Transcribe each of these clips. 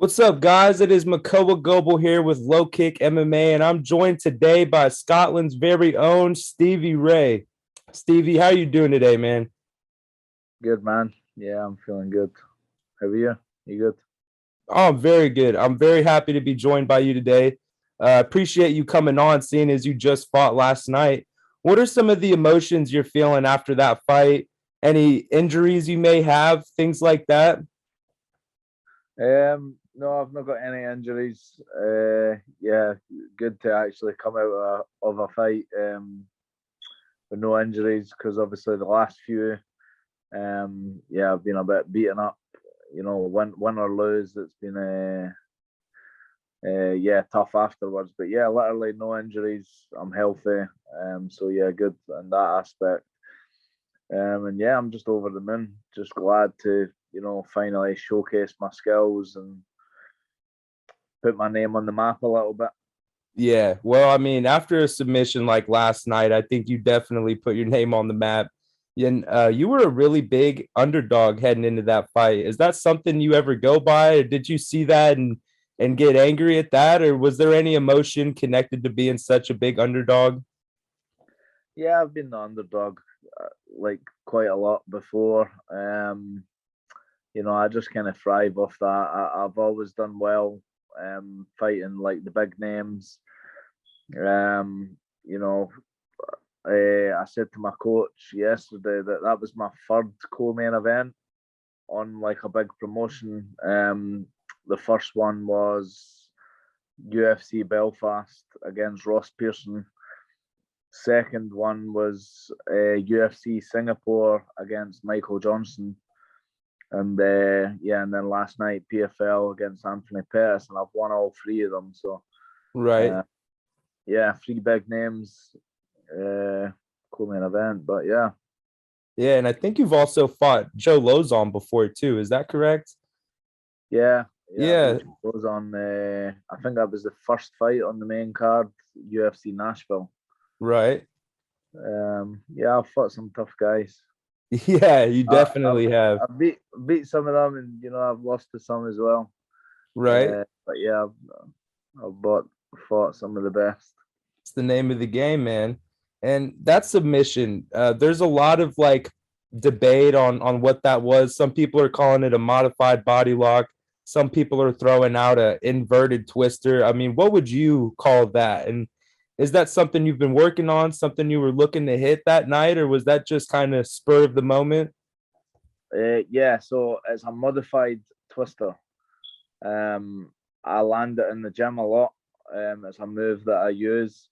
What's up, guys? It is Makoa Goble here with LowKickMMA, and I'm joined today by Scotland's very own Stevie Ray. Stevie, how you doing today, man? Good, man. Yeah, I'm feeling good. How are you? You good? Oh, I'm very good. I'm very happy to be joined by you today. Appreciate you coming on, seeing as you just fought last night. What are some of the emotions you're feeling after that fight? Any injuries you may have, things like that? No, I've not got any injuries. Yeah, good to actually come out of a fight with no injuries because obviously the last few, yeah, I've been a bit beaten up. Win or lose, it's been yeah, tough afterwards. But yeah, literally no injuries. I'm healthy. So yeah, good in that aspect. And yeah, I'm just over the moon. Just glad to, finally showcase my skills and put my name on the map a little bit. Yeah, well, I mean, after a submission like last night, I think you definitely put your name on the map. And you were a really big underdog heading into that fight. Is that something you ever go by, or did you see that and get angry at that, or was there any emotion connected to being such a big underdog? Yeah, I've been the underdog like quite a lot before. I just kind of thrive off that. I've always done well fighting like the big names. Um, you know, I said to my coach yesterday that that was my third co-main event on like a big promotion. The first one was UFC Belfast against Ross Pearson. Second one was UFC Singapore against Michael Johnson. And yeah, and then last night PFL against Anthony Pettis, and I've won all three of them. So Right. uh, yeah, three big names, uh, co-main event. But yeah, Yeah, and I think you've also fought Joe Lozon before too. Is that correct? yeah, I Yeah, beat was on. I think that was the first fight on the main card, UFC Nashville. right. Yeah, I've fought some tough guys. Yeah, you I, I've, definitely have. I've beat some of them, and I've lost to some as well. Right. But yeah, I've fought some of the best. It's the name of the game, man. And that submission, there's a lot of like debate on what that was. Some people are calling it a modified body lock. Some people are throwing out a inverted twister. I mean, what would you call that? And is that something you've been working on, something you were looking to hit that night, or was that just kind of spur of the moment? Yeah, so it's a modified twister. Um, I land it in the gym a lot. It's a move that I use.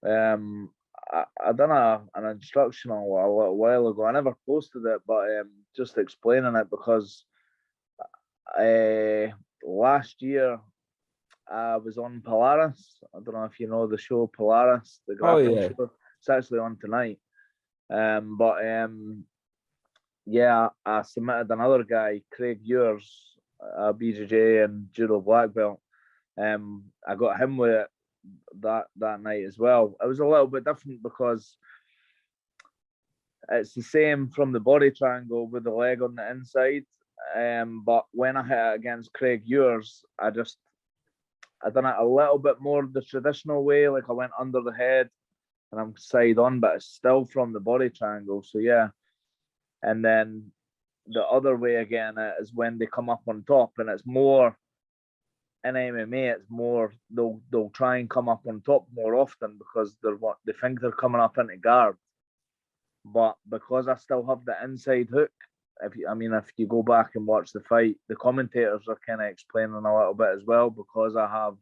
Um, I done an instructional a little while ago. I never posted it, but just explaining it because last year I was on Polaris. I don't know if you know the show Polaris, the Oh grappling yeah. show. It's actually on tonight. But yeah, I submitted another guy, Craig Ewers, a BJJ and judo black belt. I got him with it that night as well. It was a little bit different because it's the same from the body triangle with the leg on the inside. But when I hit it against Craig Ewers, I done it a little bit more the traditional way, like I went under the head and I'm side on, but it's still from the body triangle. So yeah, and then the other way again is when they come up on top, and it's more in MMA. It's more they'll try and come up on top more often because they think they're coming up into guard, but because I still have the inside hook. If you go back and watch the fight, the commentators are kind of explaining a little bit as well because I have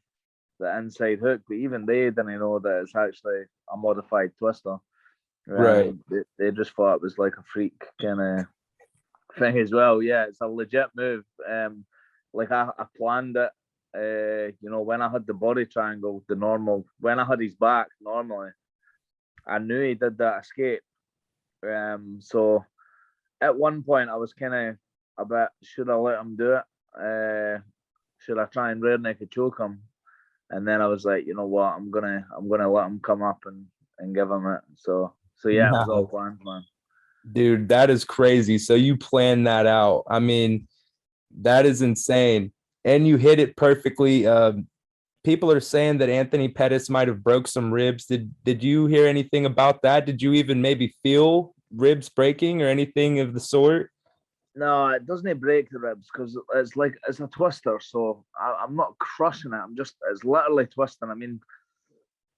the inside hook, but even they didn't know that it's actually a modified twister. Right. They just thought it was like a freak kind of thing as well. Yeah, it's a legit move. Like I planned it. When I had the body triangle, the normal, when I had his back normally, I knew he did that escape. So at one point I was kind of a bit, should I let him do it? Should I try and rear naked choke him? And then I was like, you know what, I'm gonna let him come up and give him it. So yeah, it was all No, planned, man. dude, that is crazy. So you planned that out. I mean, that is insane. and you hit it perfectly. People are saying that Anthony Pettis might have broke some ribs. Did you hear anything about that? Did you even maybe feel ribs breaking or anything of the sort? No, it doesn't break the ribs because it's a twister. So I'm not crushing it. It's literally twisting. I mean,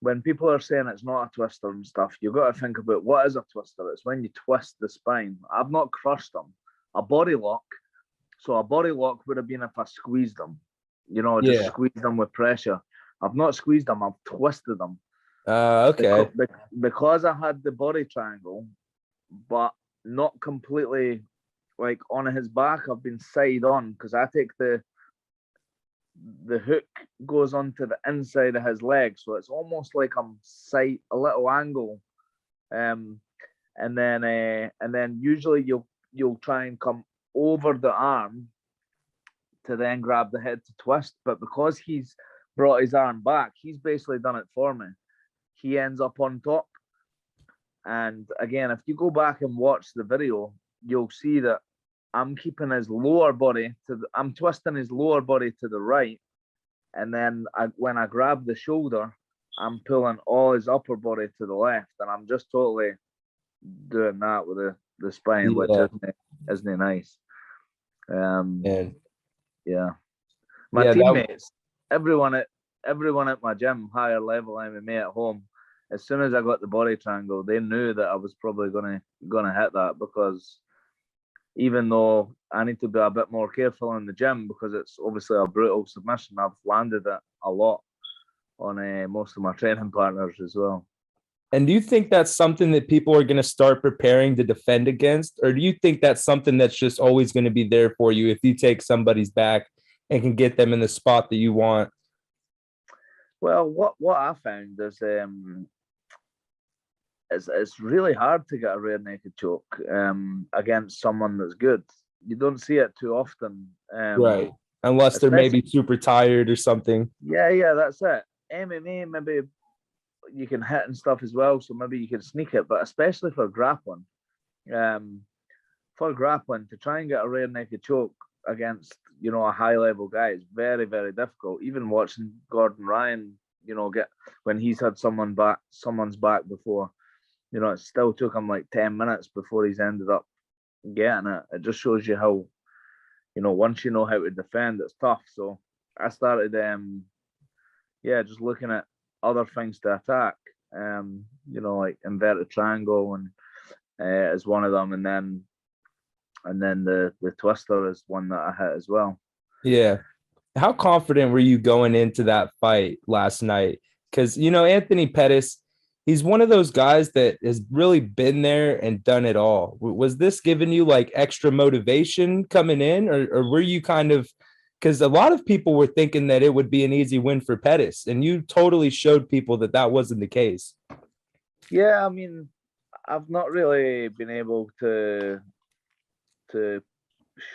when people are saying it's not a twister and stuff, you've got to think about what is a twister. It's when you twist the spine. I've not crushed them. A body lock. So a body lock would have been if I squeezed them. Just squeeze them with pressure. I've not squeezed them. I've twisted them. Okay. Because I had the body triangle, but not completely like on his back. I've been side on because I take the hook goes onto the inside of his leg, so it's almost like I'm side a little angle. And then usually you'll try and come over the arm to then grab the head to twist. But because he's brought his arm back, he's basically done it for me. He ends up on top. And again, if you go back and watch the video, you'll see that I'm keeping his lower body I'm twisting his lower body to the right. And then when I grab the shoulder, I'm pulling all his upper body to the left. And I'm just totally doing that with the spine, which isn't nice. Yeah. My teammates, everyone at my gym, higher level MMA at home, as soon as I got the body triangle, they knew that I was probably gonna hit that, because even though I need to be a bit more careful in the gym because it's obviously a brutal submission, I've landed it a lot on most of my training partners as well. And do you think that's something that people are going to start preparing to defend against? Or do you think that's something that's just always going to be there for you if you take somebody's back and can get them in the spot that you want? Well, what I found is it's really hard to get a rear naked choke against someone that's good. You don't see it too often. Right. Unless they're maybe super tired or something. Yeah, that's it. MMA, maybe you can hit and stuff as well, so maybe you can sneak it, but especially for grappling. To try and get a rear naked choke against, a high level guy is very, very difficult. Even watching Gordon Ryan, get when he's had someone's back before, it still took him like 10 minutes before he's ended up getting it. It just shows you how, once you know how to defend, it's tough. So I started, just looking at other things to attack, like inverted triangle and is one of them, and then the twister is one that I hit as well. Yeah. How confident were you going into that fight last night? Because, Anthony Pettis, he's one of those guys that has really been there and done it all. Was this giving you like extra motivation coming in, or were you kind of, because a lot of people were thinking that it would be an easy win for Pettis, and you totally showed people that wasn't the case. Yeah, I mean, I've not really been able to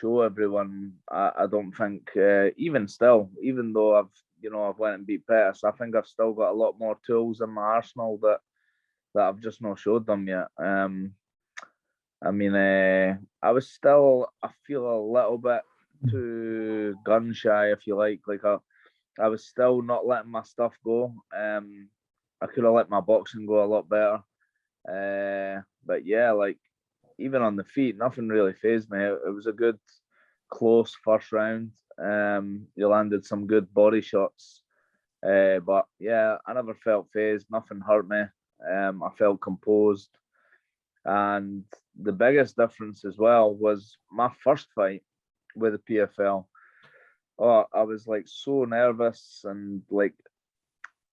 show everyone. I don't think, even though I've went and beat Pettis, I think I've still got a lot more tools in my arsenal that I've just not showed them yet. I mean, I feel a little bit too gun shy, if you like. Like I was still not letting my stuff go. I could have let my boxing go a lot better. But yeah, like even on the feet, nothing really fazed me. It was a good, close first round. You landed some good body shots. But yeah, I never felt fazed. Nothing hurt me. I felt composed. And the biggest difference as well was my first fight with the PFL. Oh, I was like so nervous, and like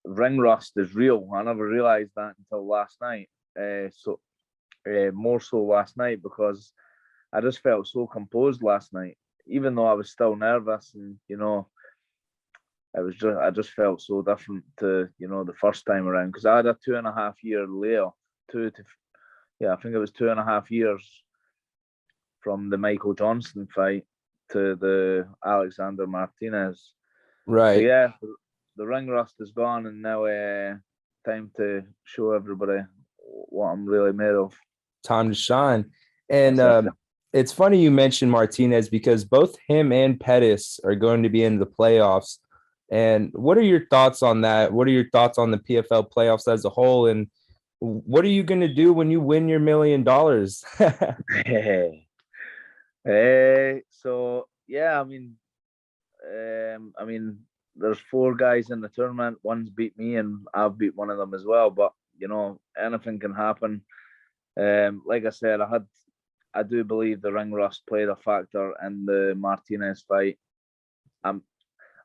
ring rust is real. I never realized that until last night. More so last night, because I just felt so composed last night, even though I was still nervous, and I just felt so different to the first time around, because I had a 2.5 year layoff. I think it was 2.5 years from the Michael Johnson fight to the Alexander Martinez. Right. So yeah, the ring rust is gone, and now time to show everybody what I'm really made of. Time to shine. And It's funny you mentioned Martinez because both him and Pettis are going to be in the playoffs. And what are your thoughts on that? What are your thoughts on the PFL playoffs as a whole? And what are you going to do when you win your $1 million? So yeah, I mean, there's four guys in the tournament. One's beat me, and I've beat one of them as well. But anything can happen. Like I said, I do believe the ring rust played a factor in the Martinez fight. I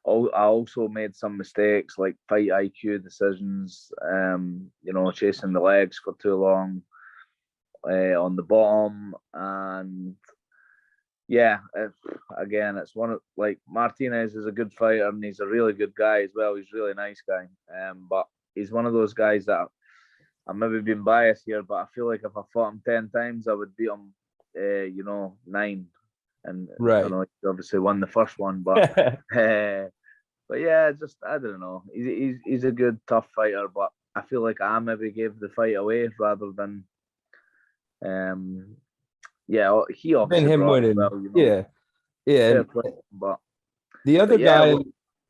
also made some mistakes like fight IQ decisions. Chasing the legs for too long on the bottom, and yeah, again, it's one of like Martinez is a good fighter and he's a really good guy as well. He's a really nice guy. But he's one of those guys that I'm maybe being biased here, but I feel like if I fought him 10 times, I would beat him, 9. And I Right. know he obviously won the first one, but but yeah, just I don't know. He's a good tough fighter, but I feel like I maybe gave the fight away rather than yeah, he Then obviously him brought it as winning. well, Yeah. Yeah. fair And play. But the other yeah, guy,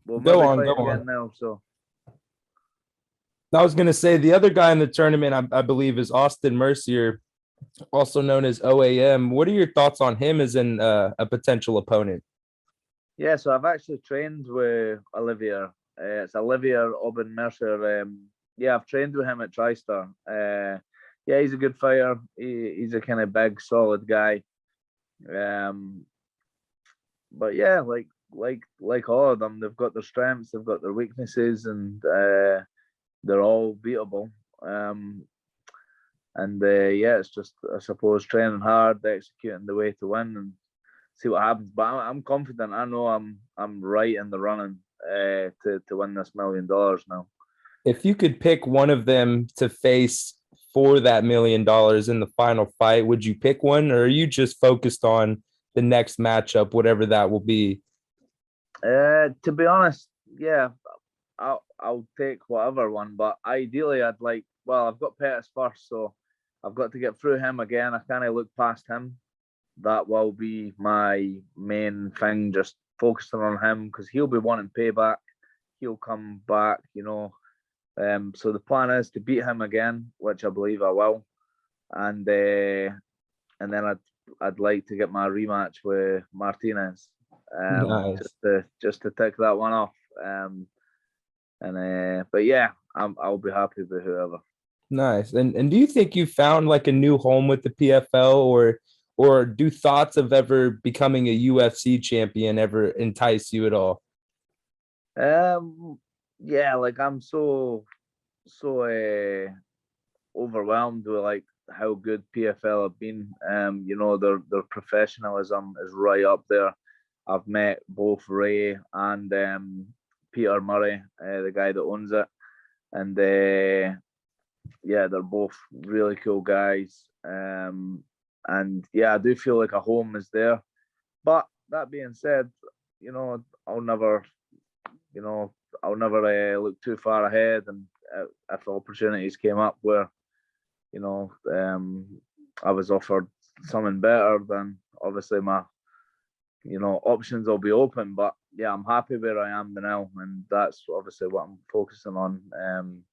we'll go maybe on, go fight on. again now. So I was going to say the other guy in the tournament, I believe, is Austin Mercier, also known as OAM. What are your thoughts on him as a potential opponent? yeah, so I've actually trained with Olivier. It's Olivier Aubin Mercer. Yeah, I've trained with him at TriStar. Yeah, he's a good fighter. He's a kind of big, solid guy. Um, but yeah, like all of them, they've got their strengths, they've got their weaknesses, and they're all beatable. And yeah, it's just I suppose training hard, executing the way to win, and see what happens. But I'm confident. I know I'm right in the running to win this $1 million now. If you could pick one of them to face for that $1 million in the final fight, would you pick one, or are you just focused on the next matchup, whatever that will be? To be honest, yeah, I'll take whatever one. But ideally, I'd like. Well, I've got Pettis first, so I've got to get through him again. I can't look past him. That will be my main thing. Just focusing on him because he'll be wanting payback. He'll come back, So the plan is to beat him again, which I believe I will, and then I'd like to get my rematch with Martinez, Nice. just to tick that one off. But yeah, I'll be happy with whoever. Nice. And do you think you found like a new home with the PFL, or do thoughts of ever becoming a UFC champion ever entice you at all? Yeah, like I'm so overwhelmed with like how good PFL have been. Their professionalism is right up there. I've met both Ray and Peter Murray, the guy that owns it, and yeah, they're both really cool guys. And yeah, I do feel like a home is there. But that being said, I'll never, you know, I'll never look too far ahead. And if opportunities came up where, you know, I was offered something better, then obviously my, options will be open. But yeah, I'm happy where I am now, and that's obviously what I'm focusing on.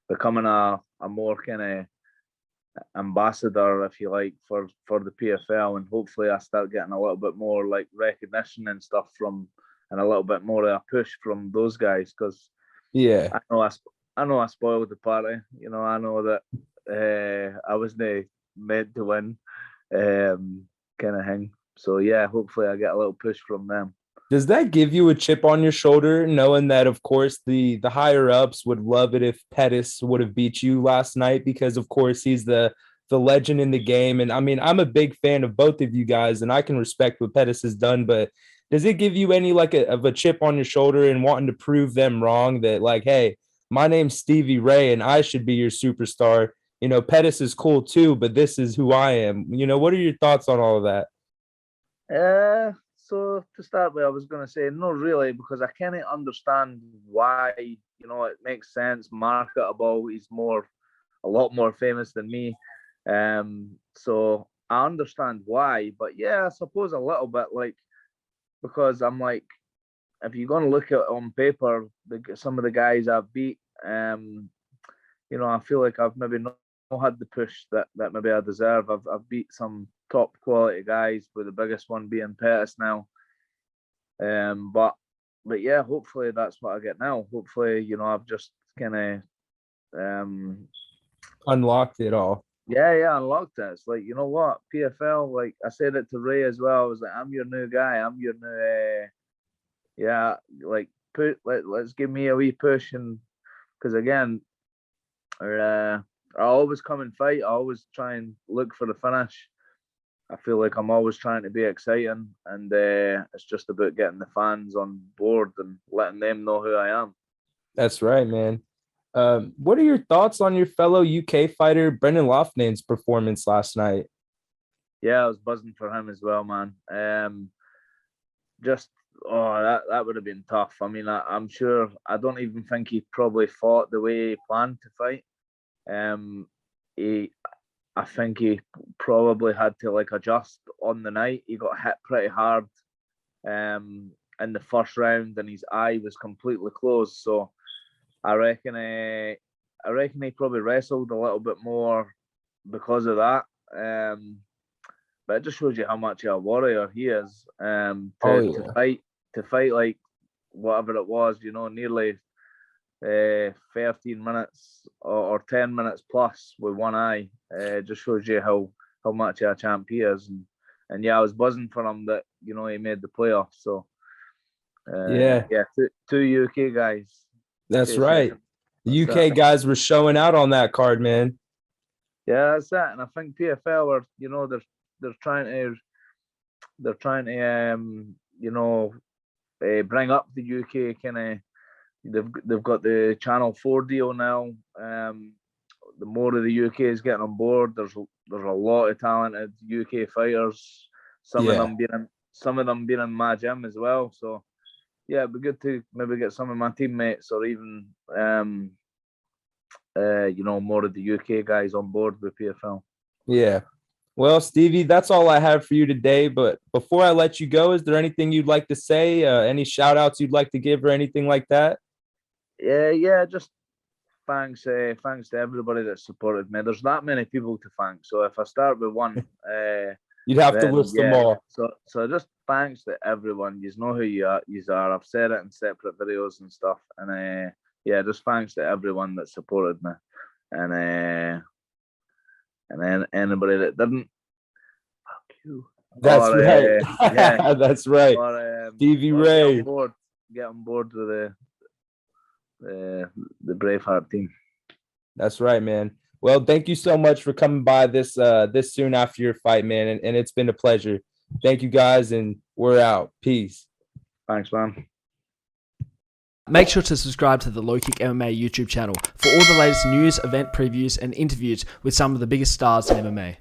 Becoming a more kind of ambassador, if you like, for the PFL, and hopefully I start getting a little bit more like recognition and stuff and a little bit more of a push from those guys, because Yeah. I know I spoiled the party. I know that I wasn't meant to win, kind of thing. So yeah, hopefully I get a little push from them. Does that give you a chip on your shoulder, knowing that, of course, the higher ups would love it if Pettis would have beat you last night, because, of course, he's the legend in the game. And I mean, I'm a big fan of both of you guys, and I can respect what Pettis has done. But does it give you any like of a chip on your shoulder and wanting to prove them wrong that, like, hey, my name's Stevie Ray and I should be your superstar? Pettis is cool too, but this is who I am. What are your thoughts on all of that? So to start with, I was going to say no, really, because I can't understand why. It makes sense, marketable. He's a lot more famous than me. So I understand why, but yeah, I suppose a little bit, like, because I'm like, if you're gonna look at it on paper, some of the guys I've beat, I feel like I've maybe not had the push that maybe I deserve. I've beat some top quality guys, with the biggest one being Pettis now. But yeah, hopefully that's what I get now. Hopefully, I've just kind of Unlocked it all. yeah, unlocked it. It's like, you know what, PFL, like I said it to Ray as well. I was like, I'm your new guy. I'm your new like let's give me a wee push, and because again, I always come and fight. I always try and look for the finish. I feel like I'm always trying to be exciting, and it's just about getting the fans on board and letting them know who I am. That's right, man. What are your thoughts on your fellow UK fighter Brendan Loughnan's performance last night? Yeah, I was buzzing for him as well, man. That would have been tough. I mean, I'm sure. I don't even think he probably fought the way he planned to fight. I think he probably had to like adjust on the night. He got hit pretty hard in the first round, and his eye was completely closed. So I reckon he probably wrestled a little bit more because of that. But it just shows you how much of a warrior he is. To fight like whatever it was, nearly 13 minutes or 10 minutes plus with one eye. Just shows you how much of a champ he is. And yeah, I was buzzing for him that he made the playoffs. So two UK guys. That's right. The UK guys were showing out on that card, man. Yeah, that's that. And I think PFL are, they're trying to bring up the UK kind of. They've got the Channel 4 deal now. The more of the UK is getting on board, there's a lot of talented UK fighters. Some of them being in my gym as well. So yeah, it'd be good to maybe get some of my teammates, or even more of the UK guys on board with PFL. Yeah. Well, Stevie, that's all I have for you today. But before I let you go, is there anything you'd like to say? Any shout outs you'd like to give or anything like that? Yeah, just thanks to everybody that supported me. There's that many people to thank. So if I start with one, you'd have to list them all. So just thanks to everyone. You know who you are. I've said it in separate videos and stuff. And just thanks to everyone that supported me. And then anybody that didn't, fuck you. That's right. That's right. Stevie Ray. Get on board with the Braveheart team. That's right, man. Well, thank you so much for coming by this soon after your fight, man. And it's been a pleasure. Thank you guys, and we're out. Peace. Thanks, man. Make sure to subscribe to the LowKickMMA YouTube channel for all the latest news, event previews, and interviews with some of the biggest stars in MMA.